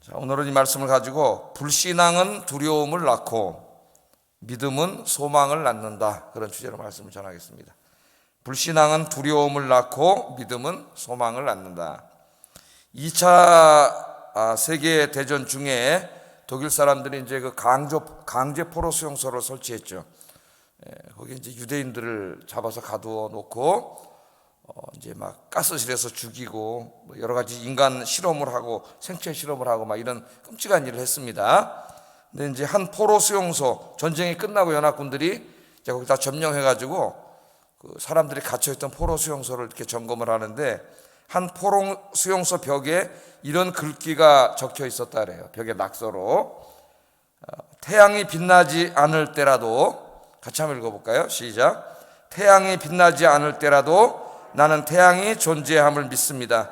자, 오늘은 이 말씀을 가지고 불신앙은 두려움을 낳고 믿음은 소망을 낳는다, 그런 주제로 말씀을 전하겠습니다. 불신앙은 두려움을 낳고 믿음은 소망을 낳는다. 2차 세계대전 중에 독일 사람들이 이제 그 강제 포로 수용소를 설치했죠. 거기 이제 유대인들을 잡아서 가두어 놓고 이제 막 가스실에서 죽이고 뭐 여러 가지 인간 실험을 하고 생체 실험을 하고 막 이런 끔찍한 일을 했습니다. 근데 이제 한 포로 수용소, 전쟁이 끝나고 연합군들이 이제 거기다 점령해가지고 그 사람들이 갇혀있던 포로 수용소를 이렇게 점검을 하는데 한 포로 수용소 벽에 이런 글귀가 적혀 있었다 그래요. 벽에 낙서로 태양이 빛나지 않을 때라도, 같이 한번 읽어볼까요? 시작. 태양이 빛나지 않을 때라도 나는 태양이 존재함을 믿습니다.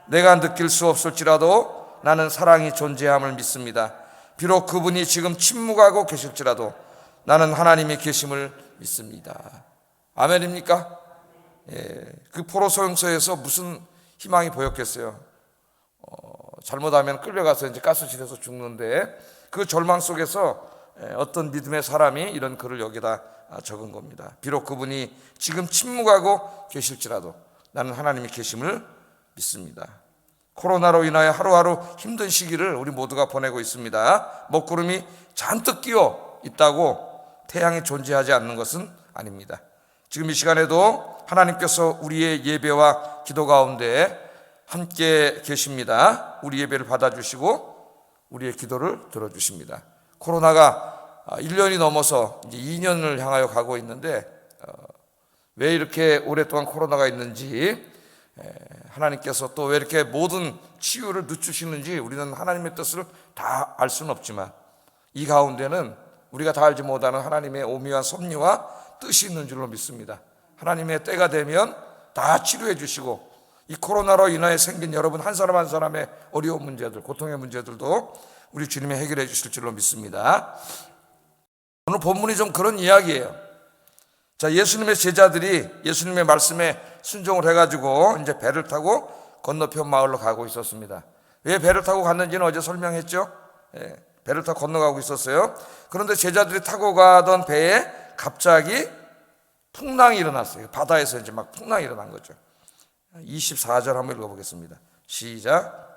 내가 느낄 수 없을지라도 나는 사랑이 존재함을 믿습니다. 비록 그분이 지금 침묵하고 계실지라도 나는 하나님의 계심을 믿습니다. 아멘입니까? 예, 그 포로 소용소에서 무슨 희망이 보였겠어요? 잘못하면 끌려가서 이제 가스실에서 죽는데 그 절망 속에서 어떤 믿음의 사람이 이런 글을 여기다 적은 겁니다. 비록 그분이 지금 침묵하고 계실지라도 나는 하나님의 계심을 믿습니다. 코로나로 인하여 하루하루 힘든 시기를 우리 모두가 보내고 있습니다. 먹구름이 잔뜩 끼어 있다고 태양이 존재하지 않는 것은 아닙니다. 지금 이 시간에도 하나님께서 우리의 예배와 기도 가운데 함께 계십니다. 우리 예배를 받아주시고 우리의 기도를 들어주십니다. 코로나가 1년이 넘어서 이제 2년을 향하여 가고 있는데 왜 이렇게 오랫동안 코로나가 있는지, 하나님께서 또 왜 이렇게 모든 치유를 늦추시는지 우리는 하나님의 뜻을 다 알 수는 없지만 이 가운데는 우리가 다 알지 못하는 하나님의 오묘한 섭리와 뜻이 있는 줄로 믿습니다. 하나님의 때가 되면 다 치료해 주시고 이 코로나로 인하여 생긴 여러분 한 사람 한 사람의 어려운 문제들, 고통의 문제들도 우리 주님이 해결해 주실 줄로 믿습니다. 오늘 본문이 좀 그런 이야기예요. 자, 예수님의 제자들이 예수님의 말씀에 순종을 해가지고 이제 배를 타고 건너편 마을로 가고 있었습니다. 왜 배를 타고 갔는지는 어제 설명했죠. 배를 타고 건너가고 있었어요. 그런데 제자들이 타고 가던 배에 갑자기 풍랑이 일어났어요. 바다에서 이제 막 풍랑이 일어난 거죠. 24절 한번 읽어보겠습니다. 시작.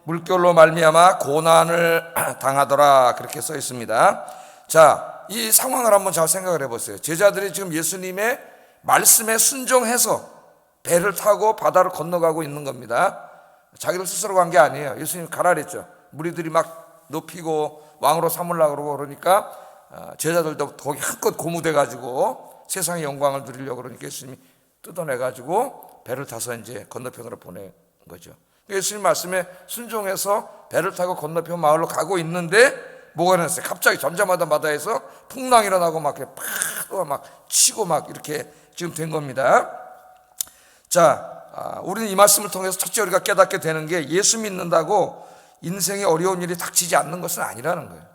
물결로 말미암아 고난을 당하더라, 그렇게 써 있습니다. 자, 이 상황을 한번 잘 생각을 해보세요. 제자들이 지금 예수님의 말씀에 순종해서 배를 타고 바다를 건너가고 있는 겁니다. 자기들 스스로 간 게 아니에요. 예수님 가라 그랬죠. 무리들이 막 높이고 왕으로 삼으려고 그러고 그러니까 제자들도 거기 한껏 고무돼가지고 세상의 영광을 누리려고 그러니까 예수님이 뜯어내가지고 배를 타서 이제 건너편으로 보낸 거죠. 예수님 말씀에 순종해서 배를 타고 건너편 마을로 가고 있는데 뭐가 일어났어요? 갑자기 잠잠하던 바다에서 풍랑이 일어나고 막 파도가 막 치고 막 이렇게 지금 된 겁니다. 자, 우리는 이 말씀을 통해서 첫째 우리가 깨닫게 되는 게 예수 믿는다고 인생에 어려운 일이 닥치지 않는 것은 아니라는 거예요.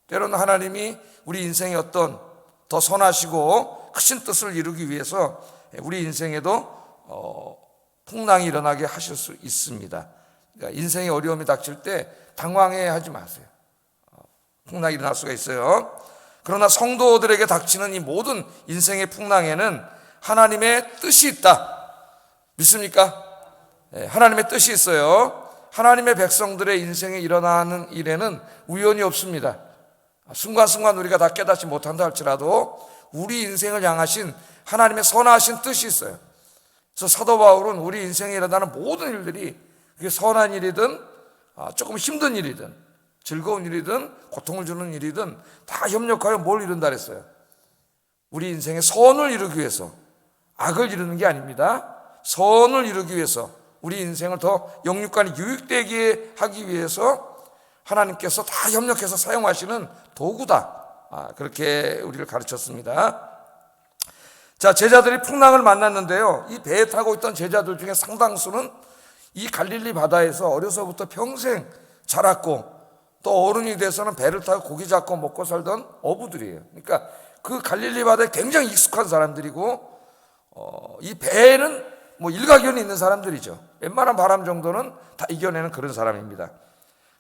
때로는 하나님이 우리 인생에 어떤 더 선하시고 크신 뜻을 이루기 위해서 우리 인생에도 풍랑이 일어나게 하실 수 있습니다. 그러니까 인생의 어려움이 닥칠 때 당황해하지 마세요. 풍랑이 일어날 수가 있어요. 그러나 성도들에게 닥치는 이 모든 인생의 풍랑에는 하나님의 뜻이 있다. 믿습니까? 하나님의 뜻이 있어요. 하나님의 백성들의 인생에 일어나는 일에는 우연이 없습니다. 순간순간 우리가 다 깨닫지 못한다 할지라도 우리 인생을 향하신 하나님의 선하신 뜻이 있어요. 그래서 사도 바울은 우리 인생에 일어나는 모든 일들이 그게 선한 일이든 조금 힘든 일이든 즐거운 일이든 고통을 주는 일이든 다 협력하여 뭘 이룬다 그랬어요? 우리 인생의 선을 이루기 위해서, 악을 이루는 게 아닙니다. 선을 이루기 위해서, 우리 인생을 더 영육간에 유익되게 하기 위해서 하나님께서 다 협력해서 사용하시는 도구다, 그렇게 우리를 가르쳤습니다. 자, 제자들이 풍랑을 만났는데요, 이 배에 타고 있던 제자들 중에 상당수는 이 갈릴리 바다에서 어려서부터 평생 자랐고 또 어른이 돼서는 배를 타고 고기 잡고 먹고 살던 어부들이에요. 그러니까 그 갈릴리 바다에 굉장히 익숙한 사람들이고 이 배에는 뭐 일가견이 있는 사람들이죠. 웬만한 바람 정도는 다 이겨내는 그런 사람입니다.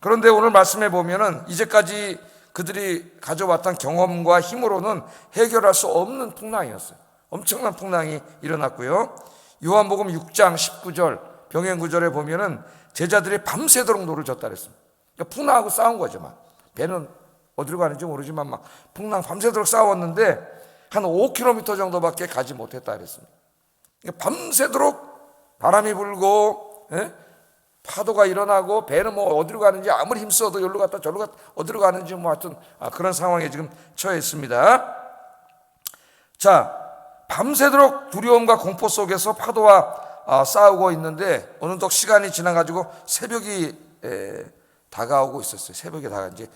그런데 오늘 말씀해 보면은 이제까지 그들이 가져왔던 경험과 힘으로는 해결할 수 없는 풍랑이었어요. 엄청난 풍랑이 일어났고요. 요한복음 6장 19절 병행 구절에 보면은 제자들이 밤새도록 노를 졌다 그랬습니다. 그러니까 풍랑하고 싸운 거죠. 막 배는 어디로 가는지 모르지만 막 풍랑 밤새도록 싸웠는데 한 5km 정도밖에 가지 못했다 그랬습니다. 그러니까 밤새도록 바람이 불고 파도가 일어나고 배는 뭐 어디로 가는지 아무리 힘써도 여기로 갔다 저기로 갔다 어디로 가는지 뭐 하여튼 그런 상황에 지금 처해 있습니다. 자, 밤새도록 두려움과 공포 속에서 파도와 싸우고 있는데 어느덧 시간이 지나가지고 새벽이 다가오고 있었어요. 새벽에 다가 이제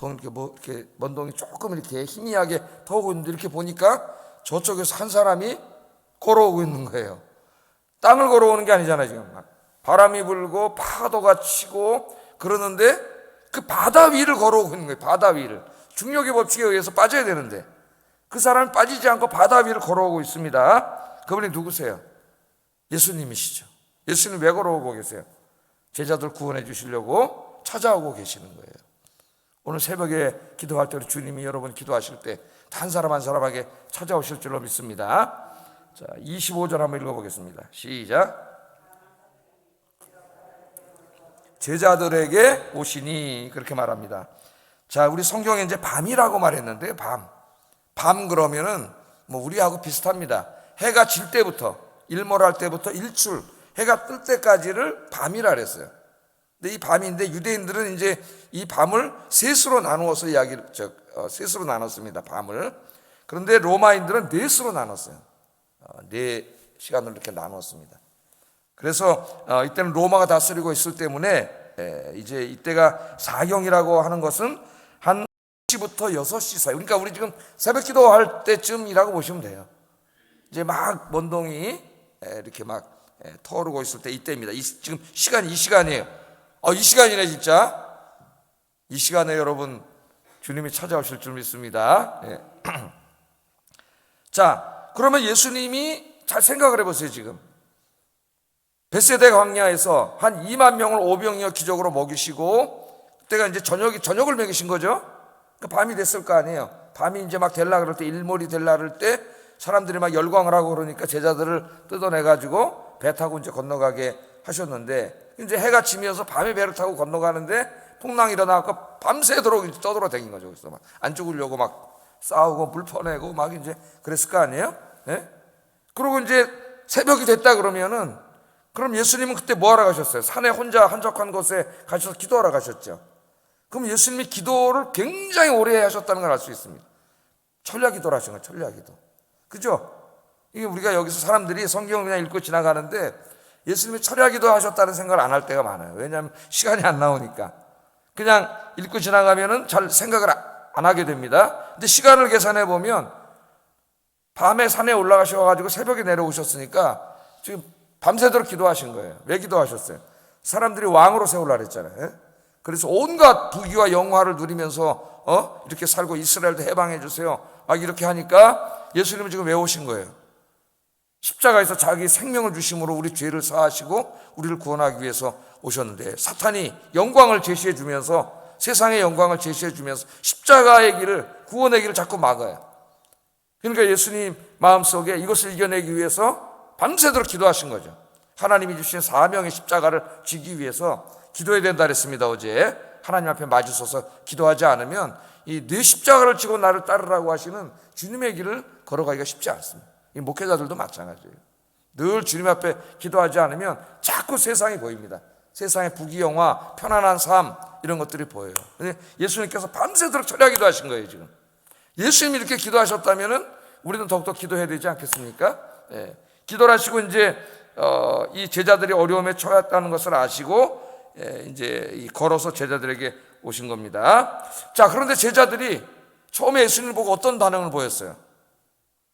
이렇게 먼동이 조금 이렇게 희미하게 터오고 있는데 이렇게 보니까 저쪽에서 한 사람이 걸어오고 있는 거예요. 땅을 걸어오는 게 아니잖아요. 지금 바람이 불고 파도가 치고 그러는데 그 바다 위를 걸어오고 있는 거예요. 바다 위를 중력의 법칙에 의해서 빠져야 되는데 그 사람이 빠지지 않고 바다 위를 걸어오고 있습니다. 그분이 누구세요? 예수님이시죠. 예수님 왜 걸어오고 계세요? 제자들 구원해 주시려고 찾아오고 계시는 거예요. 오늘 새벽에 기도할 때 주님이 여러분 기도하실 때 한 사람 한 사람에게 찾아오실 줄로 믿습니다. 자, 25절 한번 읽어보겠습니다. 시작. 제자들에게 오시니 그렇게 말합니다. 자, 우리 성경에 이제 밤이라고 말했는데 밤 그러면은 뭐 우리하고 비슷합니다. 해가 질 때부터 일몰할 때부터 일출 해가 뜰 때까지를 밤이라 그랬어요. 근데 이 밤인데 유대인들은 이제 이 밤을 셋으로 나누어서 셋으로 나눴습니다. 밤을. 그런데 로마인들은 넷으로 나눴어요. 네 시간으로 이렇게 나눴습니다. 그래서 이때는 로마가 다스리고 있을 때문에 이제 이때가 사경이라고 하는 것은 한 1시부터 6시 사이. 그러니까 우리 지금 새벽 기도할 때쯤이라고 보시면 돼요. 이제 막 먼동이 이렇게 막 터오르고 있을 때 이때입니다. 지금 시간이 이 시간이에요. 이 시간이네 진짜. 이 시간에 여러분 주님이 찾아오실 줄 믿습니다. 자, 그러면 예수님이 잘 생각을 해보세요. 지금 벳세다 광야에서 한 2만 명을 오병이어 기적으로 먹이시고 그때가 이제 저녁을 먹이신 거죠. 그러니까 밤이 됐을 거 아니에요. 밤이 이제 막 될라 그럴 때 일몰이 될라 그럴 때 사람들이 막 열광을 하고 그러니까 제자들을 뜯어내 가지고 배 타고 이제 건너가게 하셨는데 이제 해가 지면서 밤에 배를 타고 건너가는데 풍랑이 일어나고 밤새도록 떠돌아다닌 거죠. 그래서 막 안 죽으려고 막 싸우고 물 퍼내고 막 이제 그랬을 거 아니에요? 그리고 이제 새벽이 됐다 그러면은 그럼 예수님은 그때 뭐 하러 가셨어요? 산에 혼자 한적한 곳에 가셔서 기도하러 가셨죠. 그럼 예수님이 기도를 굉장히 오래 하셨다는 걸 알 수 있습니다. 철야 기도를 하신 거예요. 철야 기도. 그죠? 이게 우리가 여기서 사람들이 성경을 그냥 읽고 지나가는데 예수님이 철야 기도 하셨다는 생각을 안 할 때가 많아요. 왜냐하면 시간이 안 나오니까. 그냥 읽고 지나가면은 잘 생각을 안 하게 됩니다. 근데 시간을 계산해 보면 밤에 산에 올라가셔가지고 새벽에 내려오셨으니까 지금 밤새도록 기도하신 거예요. 왜 기도하셨어요? 사람들이 왕으로 세우려고 했잖아요. 그래서 온갖 부귀와 영화를 누리면서 이렇게 살고 이스라엘도 해방해 주세요. 막 이렇게 하니까 예수님은 지금 왜 오신 거예요? 십자가에서 자기 생명을 주심으로 우리 죄를 사하시고 우리를 구원하기 위해서 오셨는데 사탄이 영광을 제시해 주면서 세상의 영광을 제시해 주면서 십자가의 길을 구원의 길을 자꾸 막아요. 그러니까 예수님 마음속에 이것을 이겨내기 위해서 밤새도록 기도하신 거죠. 하나님이 주신 사명의 십자가를 지기 위해서 기도해야 된다 그랬습니다. 어제 하나님 앞에 마주서서 기도하지 않으면 이 내 십자가를 지고 나를 따르라고 하시는 주님의 길을 걸어가기가 쉽지 않습니다. 이 목회자들도 마찬가지예요. 늘 주님 앞에 기도하지 않으면 자꾸 세상이 보입니다. 세상의 부귀영화, 편안한 삶 이런 것들이 보여요. 근데 예수님께서 밤새도록 철야 기도하신 거예요. 지금 예수님이 이렇게 기도하셨다면은 우리는 더욱더 기도해야 되지 않겠습니까? 기도를 하시고 이제 이 제자들이 어려움에 처했다는 것을 아시고 이제 걸어서 제자들에게 오신 겁니다. 자, 그런데 제자들이 처음에 예수님을 보고 어떤 반응을 보였어요?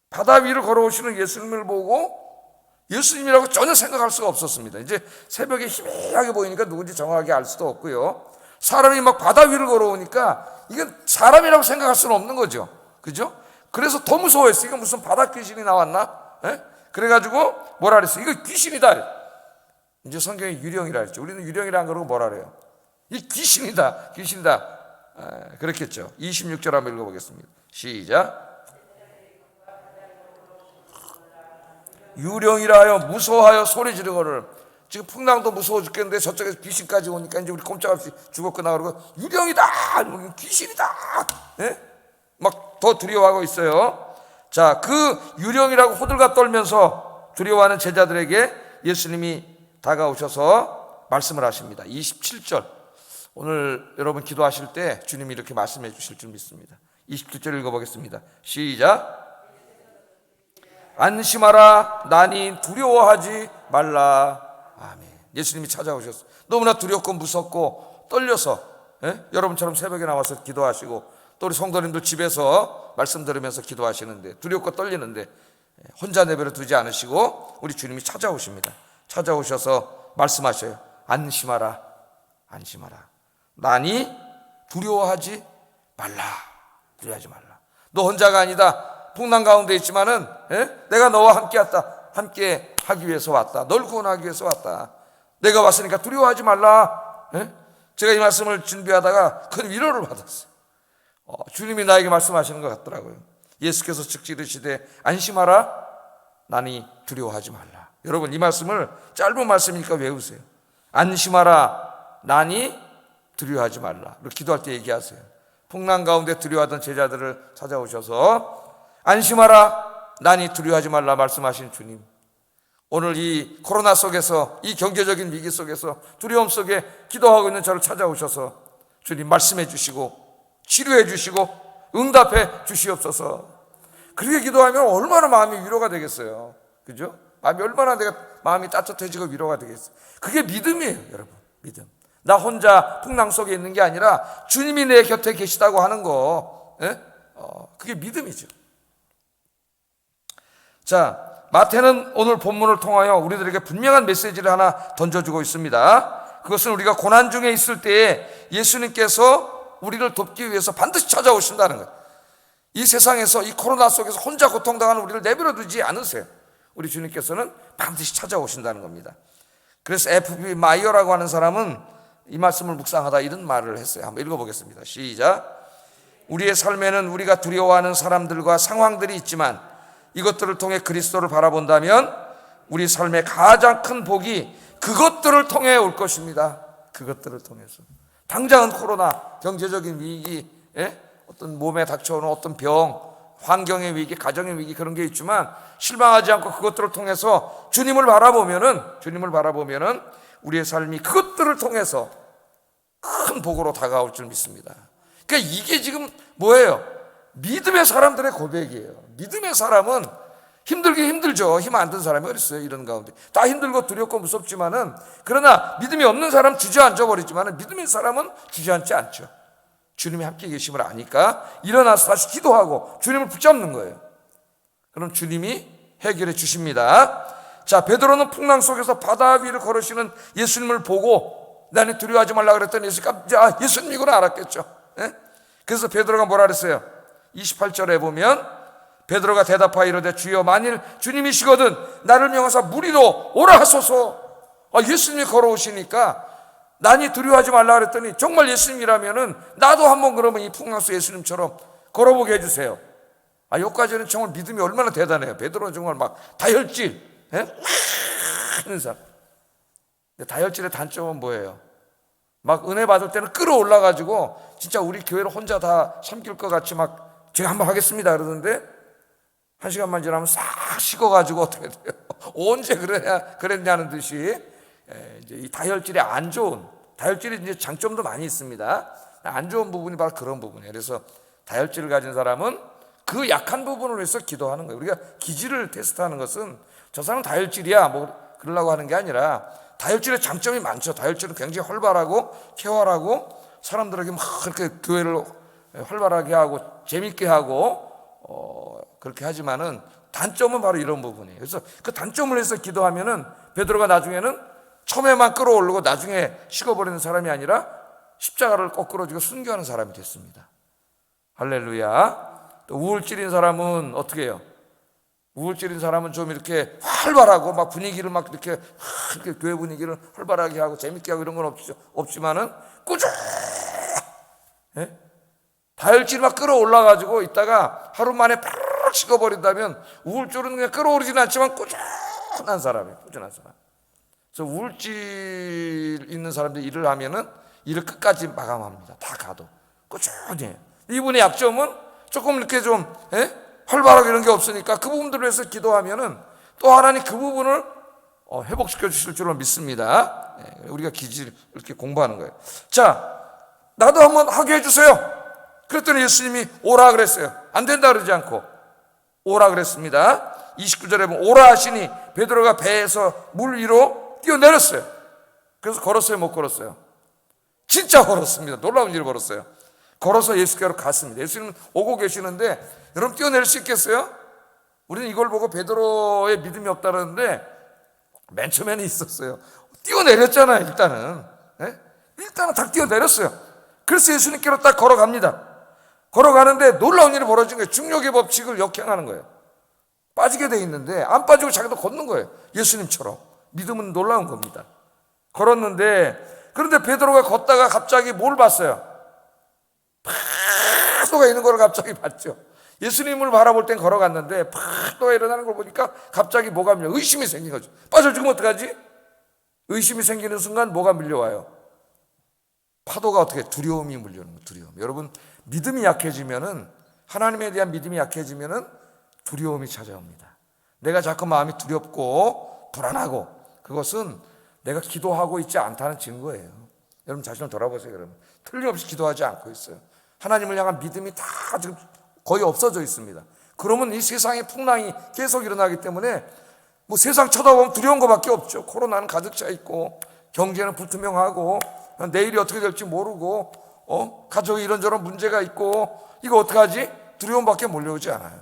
바다 위를 걸어오시는 예수님을 보고 예수님이라고 전혀 생각할 수가 없었습니다. 이제 새벽에 희미하게 보이니까 누군지 정확하게 알 수도 없고요. 사람이 막 바다 위를 걸어오니까 이건 사람이라고 생각할 수는 없는 거죠. 그죠? 그래서 더 무서워했어요. 이거 무슨 바다 귀신이 나왔나? 그래가지고 뭐라 그랬어? 이거 귀신이다. 이제 성경이 유령이라 했죠. 우리는 유령이라 안 그러고 뭐라 그래요? 이 귀신이다, 귀신이다. 그렇겠죠. 26절 한번 읽어보겠습니다. 시작. 유령이라 하여 무서워하여 소리 지르거늘. 지금 풍랑도 무서워 죽겠는데 저쪽에서 귀신까지 오니까 이제 우리 꼼짝없이 죽었구나 그러고 유령이다, 귀신이다, 막 더 두려워하고 있어요. 자, 그 유령이라고 호들갑 떨면서 두려워하는 제자들에게 예수님이 다가오셔서 말씀을 하십니다. 27절. 오늘 여러분 기도하실 때 주님이 이렇게 말씀해 주실 줄 믿습니다. 27절 읽어보겠습니다. 시작. 안심하라, 나니 두려워하지 말라. 아멘. 예수님이 찾아오셨어요. 너무나 두렵고 무섭고 떨려서 여러분처럼 새벽에 나와서 기도하시고 또 우리 성도님들 집에서 말씀 들으면서 기도하시는데 두렵고 떨리는데 혼자 내버려 두지 않으시고 우리 주님이 찾아오십니다. 찾아오셔서 말씀하셔요. 안심하라, 안심하라. 나니 두려워하지 말라. 두려워하지 말라. 너 혼자가 아니다. 풍랑 가운데 있지만은 내가 너와 함께 왔다. 함께 하기 위해서 왔다. 널 구원하기 위해서 왔다. 내가 왔으니까 두려워하지 말라. 제가 이 말씀을 준비하다가 큰 위로를 받았어요. 주님이 나에게 말씀하시는 것 같더라고요. 예수께서 즉시 이르시되 안심하라, 나니 두려워하지 말라. 여러분 이 말씀을 짧은 말씀이니까 외우세요. 안심하라, 나니 두려워하지 말라. 이렇게 기도할 때 얘기하세요. 풍랑 가운데 두려워하던 제자들을 찾아오셔서 안심하라, 나니 두려워하지 말라 말씀하신 주님, 오늘 이 코로나 속에서 이 경제적인 위기 속에서 두려움 속에 기도하고 있는 저를 찾아오셔서 주님 말씀해 주시고 치료해 주시고 응답해 주시옵소서. 그렇게 기도하면 얼마나 마음이 위로가 되겠어요. 그죠? 마음이 얼마나 내가 마음이 따뜻해지고 위로가 되겠어요. 그게 믿음이에요, 여러분. 믿음. 나 혼자 풍랑 속에 있는 게 아니라 주님이 내 곁에 계시다고 하는 거, 그게 믿음이죠. 자, 마태는 오늘 본문을 통하여 우리들에게 분명한 메시지를 하나 던져주고 있습니다. 그것은 우리가 고난 중에 있을 때에 예수님께서 우리를 돕기 위해서 반드시 찾아오신다는 거예요. 이 세상에서 이 코로나 속에서 혼자 고통당하는 우리를 내버려 두지 않으세요. 우리 주님께서는 반드시 찾아오신다는 겁니다. 그래서 F.B. 마이어라고 하는 사람은 이 말씀을 묵상하다 이런 말을 했어요. 한번 읽어보겠습니다. 시작. 우리의 삶에는 우리가 두려워하는 사람들과 상황들이 있지만 이것들을 통해 그리스도를 바라본다면 우리 삶의 가장 큰 복이 그것들을 통해 올 것입니다. 그것들을 통해서. 당장은 코로나, 경제적인 위기, 어떤 몸에 닥쳐오는 어떤 병, 환경의 위기, 가정의 위기 그런 게 있지만 실망하지 않고 그것들을 통해서 주님을 바라보면은 우리의 삶이 그것들을 통해서 큰 복으로 다가올 줄 믿습니다. 그러니까 이게 지금 뭐예요? 믿음의 사람들의 고백이에요. 믿음의 사람은 힘들긴 힘들죠. 힘 안 든 사람이 어디 있어요, 이런 가운데. 다 힘들고 두렵고 무섭지만은, 그러나 믿음이 없는 사람 주저앉아 버리지만은 믿음의 사람은 주저앉지 않죠. 주님이 함께 계심을 아니까 일어나서 다시 기도하고 주님을 붙잡는 거예요. 그럼 주님이 해결해 주십니다. 자, 베드로는 풍랑 속에서 바다 위를 걸으시는 예수님을 보고 나는 두려워하지 말라 그랬더니 예수님이구나 알았겠죠. 그래서 베드로가 뭐라 그랬어요? 28절에 보면 베드로가 대답하여 이르되 주여 만일 주님이시거든 나를 명하사 무리로 오라 하소서. 예수님이 걸어오시니까 나니 두려워하지 말라 그랬더니 정말 예수님이라면은 나도 한번 그러면 이 풍랑 속 예수님처럼 걸어보게 해주세요. 여기까지는 정말 믿음이 얼마나 대단해요. 베드로는 정말 막 다혈질 하는 사람. 근데 다혈질의 단점은 뭐예요? 막 은혜 받을 때는 끌어올라가지고 진짜 우리 교회를 혼자 다 삼킬 것 같이 막 제가 한번 하겠습니다 그러는데 한 시간만 지나면 싹 식어가지고 어떻게 돼요? 언제 그랬냐는 듯이 이제 이 다혈질이 안 좋은, 다혈질이 이제 장점도 많이 있습니다. 안 좋은 부분이 바로 그런 부분이에요. 그래서 다혈질을 가진 사람은 그 약한 부분을 위해서 기도하는 거예요. 우리가 기질을 테스트하는 것은 저 사람은 다혈질이야 뭐 그러려고 하는 게 아니라 다혈질의 장점이 많죠. 다혈질은 굉장히 활발하고 쾌활하고 사람들에게 막 그렇게 교회를 활발하게 하고 재밌게 하고 그렇게 하지만은 단점은 바로 이런 부분이에요. 그래서 그 단점을 해서 기도하면은 베드로가 나중에는 처음에만 끌어오르고 나중에 식어버리는 사람이 아니라 십자가를 거꾸로 지고 순교하는 사람이 됐습니다. 할렐루야. 또 우울증인 사람은 어떻게 해요? 우울증인 사람은 좀 이렇게 활발하고 막 분위기를 막 이렇게 교회 분위기를 활발하게 하고 재밌게 하고 이런 건 없지만은 꾸준히 다혈질이 막 끌어올라가지고 있다가 하루 만에 팍 식어버린다면 우울증은 그냥 끌어오르지는 않지만 꾸준한 사람이에요. 꾸준한 사람. 그래서 우울증 있는 사람들이 일을 하면은 일을 끝까지 마감합니다. 다 가도 꾸준히 해요. 이분의 약점은 조금 이렇게 좀 활발하게 이런 게 없으니까 그 부분들을 위해서 기도하면은 또 하나님 그 부분을 회복시켜 주실 줄로 믿습니다. 우리가 기질 이렇게 공부하는 거예요. 자, 나도 한번 하게 해주세요. 그랬더니 예수님이 오라 그랬어요. 안 된다 그러지 않고 오라 그랬습니다. 29절에 보면 오라 하시니 베드로가 배에서 물 위로 뛰어내렸어요. 그래서 걸었어요, 못 걸었어요? 진짜 걸었습니다. 놀라운 일을 벌었어요. 걸어서 예수께로 갔습니다. 예수님은 오고 계시는데 여러분 뛰어내릴 수 있겠어요? 우리는 이걸 보고 베드로의 믿음이 없다는데 맨 처음에는 있었어요. 뛰어내렸잖아요. 일단은 딱 뛰어내렸어요. 그래서 예수님께로 딱 걸어갑니다. 걸어가는데 놀라운 일이 벌어진 거예요. 중력의 법칙을 역행하는 거예요. 빠지게 돼 있는데 안 빠지고 자기도 걷는 거예요. 예수님처럼. 믿음은 놀라운 겁니다. 걸었는데 그런데 베드로가 걷다가 갑자기 뭘 봤어요? 파도가 있는 걸 갑자기 봤죠. 예수님을 바라볼 땐 걸어갔는데 파도가 일어나는 걸 보니까 갑자기 뭐가 밀려? 의심이 생긴 거죠. 빠져 죽으면 어떡하지? 의심이 생기는 순간 뭐가 밀려와요? 파도가 어떻게 두려움이 밀려오는 거예요. 두려움. 여러분 믿음이 약해지면은 하나님에 대한 믿음이 약해지면은 두려움이 찾아옵니다. 내가 자꾸 마음이 두렵고 불안하고 그것은 내가 기도하고 있지 않다는 증거예요. 여러분 자신을 돌아보세요. 여러분 틀림없이 기도하지 않고 있어요. 하나님을 향한 믿음이 다 지금 거의 없어져 있습니다. 그러면 이 세상의 풍랑이 계속 일어나기 때문에 뭐 세상 쳐다보면 두려운 것밖에 없죠. 코로나는 가득 차 있고 경제는 불투명하고 내일이 어떻게 될지 모르고 가족에 이런저런 문제가 있고 이거 어떡하지? 두려움밖에 몰려오지 않아요.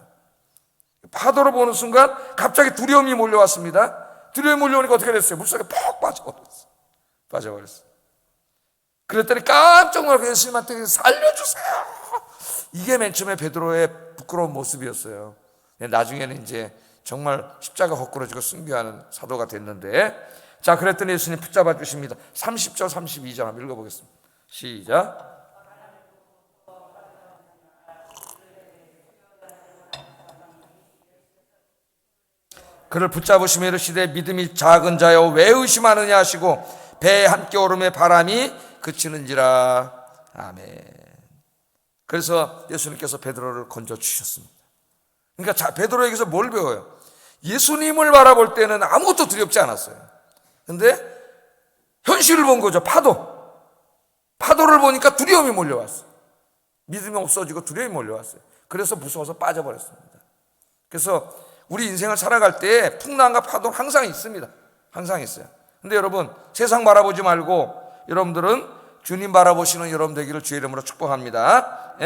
파도를 보는 순간 갑자기 두려움이 몰려왔습니다. 두려움이 몰려오니까 어떻게 됐어요? 물속에 푹 빠져버렸어요. 그랬더니 깜짝 놀라서 예수님한테 살려주세요. 이게 맨 처음에 베드로의 부끄러운 모습이었어요. 나중에는 이제 정말 십자가 거꾸로지고 순교하는 사도가 됐는데, 자, 그랬더니 예수님 붙잡아 주십니다. 30절 32절 한번 읽어보겠습니다. 시작. 그를 붙잡으시며 이르시되 믿음이 작은 자여 왜 의심하느냐 하시고 배에 함께 오름에 바람이 그치는지라. 아멘. 그래서 예수님께서 베드로를 건져 주셨습니다. 그러니까 베드로에게서 뭘 배워요? 예수님을 바라볼 때는 아무것도 두렵지 않았어요. 근데 현실을 본 거죠. 파도를 보니까 두려움이 몰려왔어요. 믿음이 없어지고 두려움이 몰려왔어요. 그래서 무서워서 빠져버렸습니다. 그래서 우리 인생을 살아갈 때 풍랑과 파도는 항상 있습니다. 항상 있어요. 근데 여러분 세상 바라보지 말고 여러분들은 주님 바라보시는 여러분 되기를 주의 이름으로 축복합니다.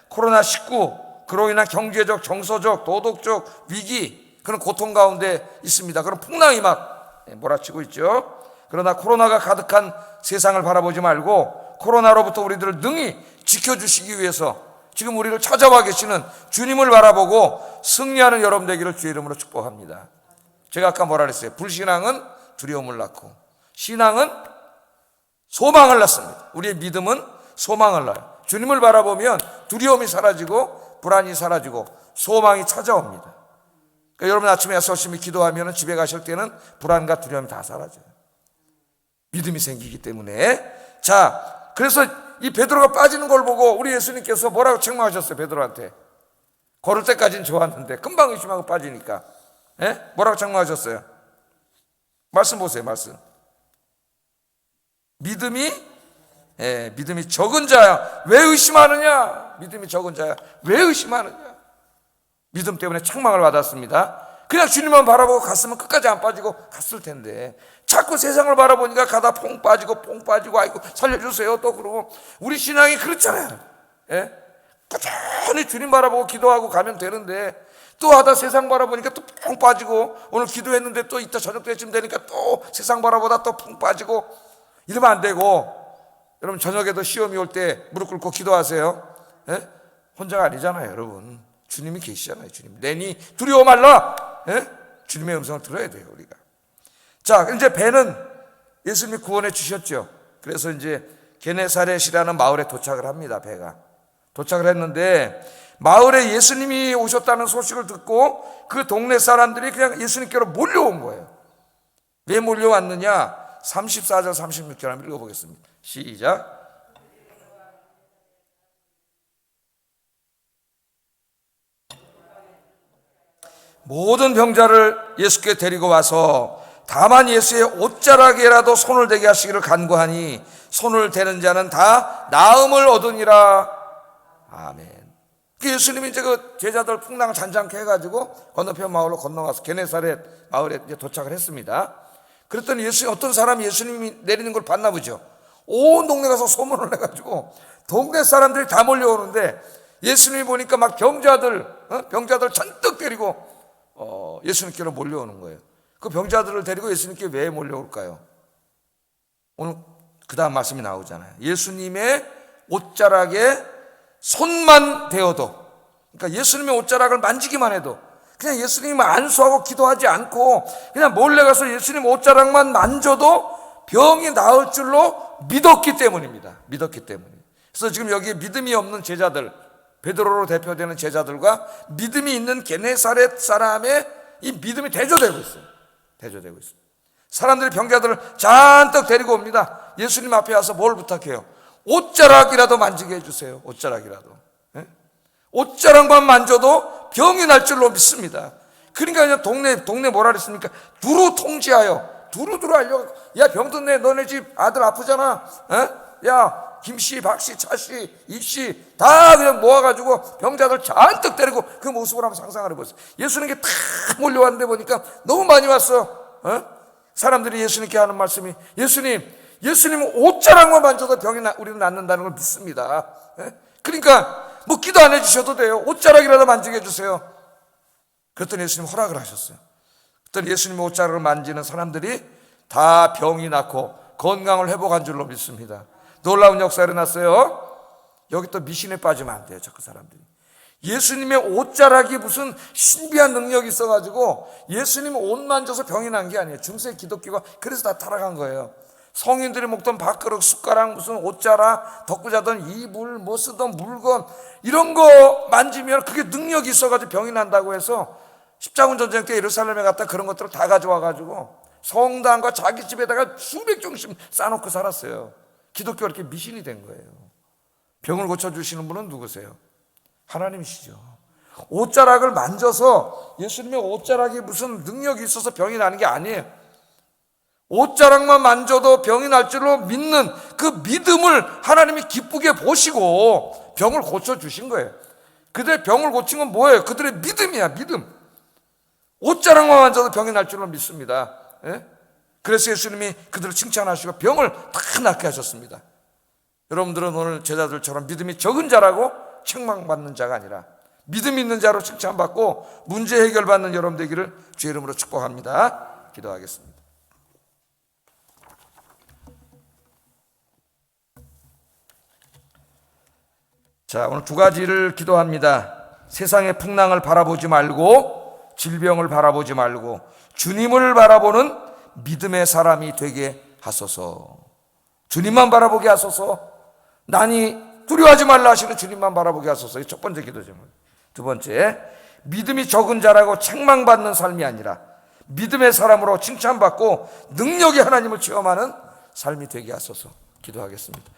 코로나19 그로 인한 경제적, 정서적, 도덕적 위기, 그런 고통 가운데 있습니다. 그런 풍랑이 막 몰아치고 있죠. 그러나 코로나가 가득한 세상을 바라보지 말고 코로나로부터 우리들을 능히 지켜주시기 위해서 지금 우리를 찾아와 계시는 주님을 바라보고 승리하는 여러분 되기를 주의 이름으로 축복합니다. 제가 아까 뭐라 그랬어요? 불신앙은 두려움을 낳고 신앙은 소망을 낳습니다. 우리의 믿음은 소망을 낳아요. 주님을 바라보면 두려움이 사라지고 불안이 사라지고 소망이 찾아옵니다. 그러니까 여러분 아침에 열심히 기도하면 집에 가실 때는 불안과 두려움이 다 사라져요. 믿음이 생기기 때문에. 자, 그래서 이 베드로가 빠지는 걸 보고 우리 예수님께서 뭐라고 책망하셨어요? 베드로한테. 걸을 때까지는 좋았는데 금방 의심하고 빠지니까 뭐라고 책망하셨어요? 말씀 보세요. 말씀. 믿음이 적은 자야 왜 의심하느냐? 믿음이 적은 자야 왜 의심하느냐? 믿음 때문에 책망을 받았습니다. 그냥 주님만 바라보고 갔으면 끝까지 안 빠지고 갔을 텐데 자꾸 세상을 바라보니까 가다 퐁 빠지고 아이고 살려주세요 또 그러고. 우리 신앙이 그렇잖아요. 꾸준히 주님 바라보고 기도하고 가면 되는데 또 하다 세상 바라보니까 또 퐁 빠지고, 오늘 기도했는데 또 이따 저녁 때쯤 되니까 또 세상 바라보다 또 퐁 빠지고 이러면 안 되고. 여러분 저녁에도 시험이 올 때 무릎 꿇고 기도하세요. 혼자가 아니잖아요. 여러분 주님이 계시잖아요. 주님 내니 두려워 말라. 예? 주님의 음성을 들어야 돼요, 우리가. 자, 이제 배는 예수님이 구원해 주셨죠. 그래서 이제 게네사렛이라는 마을에 도착을 합니다. 배가 도착을 했는데, 마을에 예수님이 오셨다는 소식을 듣고 그 동네 사람들이 그냥 예수님께로 몰려온 거예요. 왜 몰려왔느냐? 34절 36절 한번 읽어보겠습니다. 시작. 모든 병자를 예수께 데리고 와서 다만 예수의 옷자락에라도 손을 대게 하시기를 간구하니 손을 대는 자는 다 나음을 얻으니라. 아멘. 예수님이 이제 그 제자들 풍랑 잔잔케 해가지고 건너편 마을로 건너가서 게네사렛 마을에 이제 도착을 했습니다. 그랬더니 어떤 사람이 예수님이 내리는 걸 봤나 보죠. 온 동네 가서 소문을 내가지고 동네 사람들이 다 몰려오는데, 예수님이 보니까 막 병자들 잔뜩 데리고 예수님께로 몰려오는 거예요. 그 병자들을 데리고 예수님께 왜 몰려올까요? 오늘 그 다음 말씀이 나오잖아요. 예수님의 옷자락에 손만 대어도, 그러니까 예수님의 옷자락을 만지기만 해도, 그냥 예수님을 안수하고 기도하지 않고 그냥 몰래 가서 예수님 옷자락만 만져도 병이 나을 줄로 믿었기 때문입니다. 믿었기 때문에. 그래서 지금 여기 믿음이 없는 제자들, 베드로로 대표되는 제자들과 믿음이 있는 게네사렛 사람의 이 믿음이 대조되고 있어요. 대조되고 있어요. 사람들이 병자들을 잔뜩 데리고 옵니다. 예수님 앞에 와서 뭘 부탁해요? 옷자락이라도 만지게 해주세요. 옷자락이라도. 예? 옷자락만 만져도 병이 날 줄로 믿습니다. 그러니까 그냥 동네 뭐라 그랬습니까? 두루 통지하여, 두루두루 알려. 야, 병든 너네 집 아들 아프잖아. 예? 야, 김씨, 박씨, 차씨, 입씨 다 그냥 모아가지고 병자들 잔뜩 데리고 그 모습을 한번 상상을 해보세요. 예수님께 다 몰려왔는데 보니까 너무 많이 왔어. 사람들이 예수님께 하는 말씀이, 예수님 옷자락만 만져도 병이 우리는 낫는다는 걸 믿습니다. 그러니까 뭐 기도 안 해주셔도 돼요. 옷자락이라도 만지게 해주세요. 그랬더니 예수님 허락을 하셨어요. 그랬더니 예수님 옷자락을 만지는 사람들이 다 병이 낫고 건강을 회복한 줄로 믿습니다. 놀라운 역사가 일어났어요. 여기 또 미신에 빠지면 안 돼요, 자꾸 사람들이. 예수님의 옷자락이 무슨 신비한 능력이 있어가지고 예수님 옷 만져서 병이 난 게 아니에요. 중세 기독교가 그래서 다 타락한 거예요. 성인들이 먹던 밥그릇, 숟가락, 무슨 옷자락, 덮고 자던 이불, 뭐 쓰던 물건, 이런 거 만지면 그게 능력이 있어가지고 병이 난다고 해서 십자군 전쟁 때 예루살렘에 갔다 그런 것들을 다 가져와가지고 성당과 자기 집에다가 수백 종씩 쌓아놓고 살았어요. 기독교가 이렇게 미신이 된 거예요. 병을 고쳐주시는 분은 누구세요? 하나님이시죠. 옷자락을 만져서 예수님의 옷자락이 무슨 능력이 있어서 병이 나는 게 아니에요. 옷자락만 만져도 병이 날 줄로 믿는 그 믿음을 하나님이 기쁘게 보시고 병을 고쳐주신 거예요. 그들의 병을 고친 건 뭐예요? 그들의 믿음이야, 믿음. 옷자락만 만져도 병이 날 줄로 믿습니다. 예? 그래서 예수님이 그들을 칭찬하시고 병을 다 낫게 하셨습니다. 여러분들은 오늘 제자들처럼 믿음이 적은 자라고 책망받는 자가 아니라 믿음 있는 자로 칭찬받고 문제 해결받는 여러분 되기를 주의 이름으로 축복합니다. 기도하겠습니다. 자, 오늘 두 가지를 기도합니다. 세상의 풍랑을 바라보지 말고, 질병을 바라보지 말고 주님을 바라보는 믿음의 사람이 되게 하소서. 주님만 바라보게 하소서. 난이 두려워하지 말라 하시는 주님만 바라보게 하소서. 이게 첫 번째 기도 제목. 두 번째, 믿음이 적은 자라고 책망받는 삶이 아니라 믿음의 사람으로 칭찬받고 능력이 하나님을 체험하는 삶이 되게 하소서. 기도하겠습니다.